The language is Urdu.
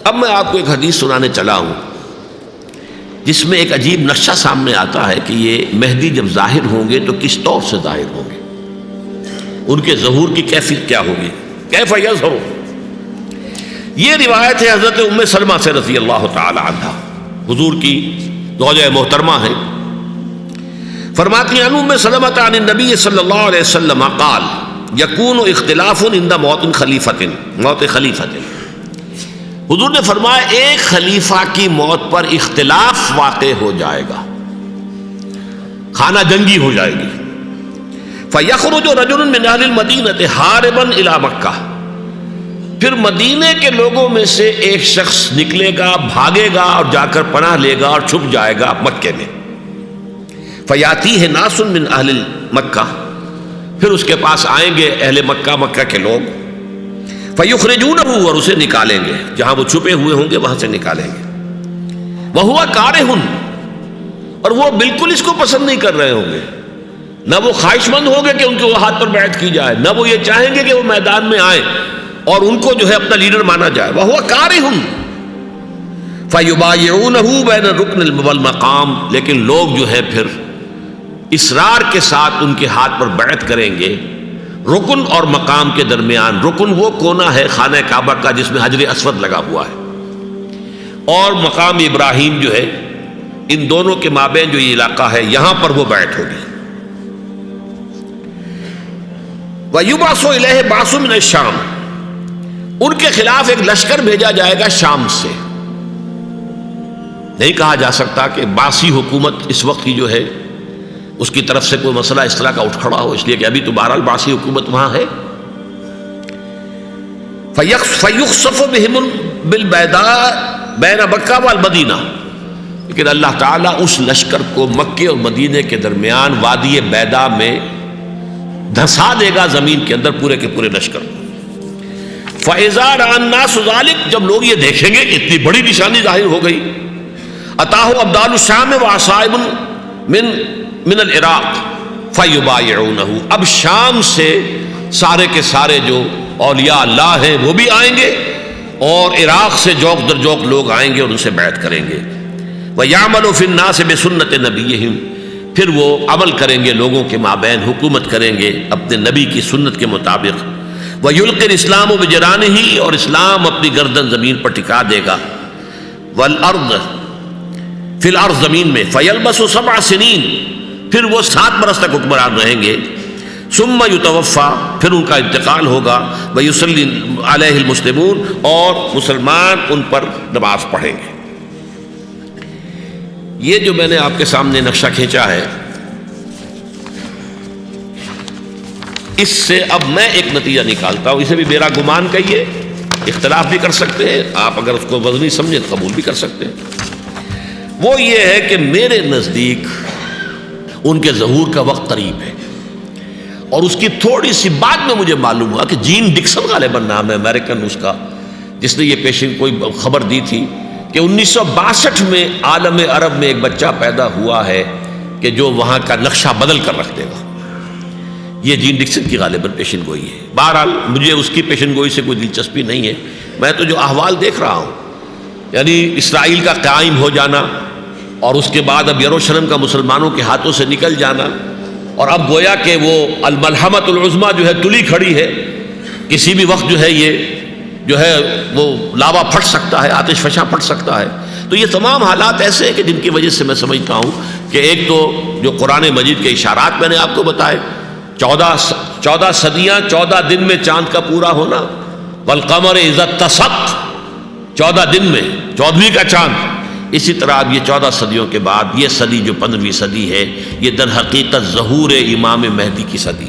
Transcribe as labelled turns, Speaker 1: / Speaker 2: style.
Speaker 1: اب میں آپ کو ایک حدیث سنانے چلا ہوں جس میں ایک عجیب نقشہ سامنے آتا ہے کہ یہ مہدی جب ظاہر ہوں گے تو کس طور سے ظاہر ہوں گے، ان کے ظہور کی کیفیت کیا ہوگی، کیف یظہر۔ یہ روایت ہے حضرت ام سلمہ سے رضی اللہ تعالی عنہا، حضور کی زوجہ محترمہ ہیں، فرماتی ہیں ام سلمہ عن النبی صلی اللہ علیہ وسلم قال یکون اختلاف عند موت خلیفۃ، موت خلیفۃ، حضور نے فرمایا ایک خلیفہ کی موت پر اختلاف واقع ہو جائے گا، خانہ جنگی ہو جائے گی۔ فَيَخْرُجُ رَجُلٌ مِّنْ أَهْلِ الْمَدِينَةِ حَارِبًا إِلَى مَكَّةَ، پھر مدینے کے لوگوں میں سے ایک شخص نکلے گا، بھاگے گا اور جا کر پناہ لے گا اور چھپ جائے گا مکے میں۔ فَيَأْتِيهِ نَاسٌ مِّنْ أَهْلِ مَكَّةِ، پھر اس کے پاس آئیں گے اہل مکہ، مکہ کے لوگ، فَيُخْرِجُونَهُ، اور اسے نکالیں گے، جہاں وہ چھپے ہوئے ہوں گے وہاں سے نکالیں گے، وَهُوَ كَارِهٌ، اور وہ بالکل اس کو پسند نہیں کر رہے ہوں گے، نہ وہ خواہش مند ہوں گے کہ ان کے ہاتھ پر بیعت کی جائے، نہ وہ یہ چاہیں گے کہ وہ میدان میں آئیں اور ان کو جو ہے اپنا لیڈر مانا جائے، وَهُوَ كَارِهٌ فَيُبَايِعُونَهُ بَيْنَ الرُّكْنِ وَالْمَقَامِ، لیکن لوگ جو ہے پھر اسرار کے ساتھ ان کے ہاتھ پر بیعت کریں گے رکن اور مقام کے درمیان۔ رکن وہ کونا ہے خانہ کعبہ کا جس میں حجر اسود لگا ہوا ہے، اور مقام ابراہیم جو ہے، ان دونوں کے مابین جو یہ علاقہ ہے یہاں پر وہ بیعت ہوگی۔ وَيُبْعَثُ إِلَيْهِ بَعْثٌ مِّنَ الشَّامِ، ان کے خلاف ایک لشکر بھیجا جائے گا شام سے۔ نہیں کہا جا سکتا کہ باسی حکومت اس وقت کی جو ہے اس کی طرف سے کوئی مسئلہ اس طرح کا اٹھ کھڑا ہو، اس لیے کہ ابھی تو بہرحال باسی حکومت وہاں ہے۔ فَيُخْسَفُ بِهِمُ بِالْبَيْضَاءِ بَيْنَ مَكَّةَ وَالْمَدِينَةِ، لیکن اللہ تعالیٰ اس لشکر کو مکے اور مدینے کے درمیان وادی بیضاء میں دھسا دے گا، زمین کے اندر پورے کے پورے لشکر کو۔ فَإِذَا رَأَى النَّاسُ ذَلِكَ، جب لوگ یہ دیکھیں گے کہ اتنی بڑی نشانی ظاہر ہو گئی، أَتَاهُ أَبْدَالُ الشَّامِ وَعَصَائِبٌ من العراق فَيُبَايِعُونَهُ، اب شام سے سارے کے سارے جو اولیاء اللہ ہیں وہ بھی آئیں گے، اور عراق سے جوق در جوق لوگ آئیں گے اور ان سے بیعت کریں گے۔ وَيَعْمَلُ فِي النَّاسِ بِسُنَّةِ نَبِيِّهِمْ، پھر وہ عمل کریں گے لوگوں کے مابین، حکومت کریں گے اپنے نبی کی سنت کے مطابق۔ وَيُلْقِي الْإِسْلَامُ بِجَرَانِهِ، اور اسلام اپنی گردن زمین پر ٹکا دے گا۔ وَالْأَرْض فِي الْأَرْض، زمین میں۔ فَيَلْبَسُ 7 سنین، پھر وہ 7 برس تک حکمران رہیں گے۔ ثم يتوفى، پھر ان کا انتقال ہوگا۔ ويصلي عليه المسلمون، اور مسلمان ان پر نماز پڑھیں گے۔ یہ جو میں نے آپ کے سامنے نقشہ کھینچا ہے، اس سے اب میں ایک نتیجہ نکالتا ہوں، اسے بھی میرا گمان کہیے، اختلاف بھی کر سکتے ہیں آپ، اگر اس کو وزنی سمجھیں تو قبول بھی کر سکتے ہیں۔ وہ یہ ہے کہ میرے نزدیک ان کے ظہور کا وقت قریب ہے، اور اس کی تھوڑی سی بعد میں مجھے معلوم ہوا کہ جین ڈکسن غالباً نام ہے امریکن اس کا، جس نے یہ پیشن کوئی خبر دی تھی کہ 1962 میں عالم عرب میں ایک بچہ پیدا ہوا ہے کہ جو وہاں کا نقشہ بدل کر رکھ دے گا۔ یہ جین ڈکسن کی غالباً پیشن گوئی ہے۔ بہرحال مجھے اس کی پیشن گوئی سے کوئی دلچسپی نہیں ہے، میں تو جو احوال دیکھ رہا ہوں، یعنی اسرائیل کا قائم ہو جانا، اور اس کے بعد اب یروشلم کا مسلمانوں کے ہاتھوں سے نکل جانا، اور اب گویا کہ وہ الملحمۃ العظمیٰ جو ہے تلی کھڑی ہے، کسی بھی وقت جو ہے یہ جو ہے وہ لاوا پھٹ سکتا ہے، آتش فشاں پھٹ سکتا ہے۔ تو یہ تمام حالات ایسے ہیں کہ جن کی وجہ سے میں سمجھتا ہوں کہ ایک تو جو قرآن مجید کے اشارات میں نے آپ کو بتائے، 14 صدیاں 14 دن میں چاند کا پورا ہونا، والقمر اذا اتسق، 14 دن میں 14ویں کا چاند۔ اسی طرح اب یہ 14 صدیوں کے بعد یہ صدی جو 15ویں صدی ہے، یہ در حقیقت ظہور امام مہدی کی صدی ہے۔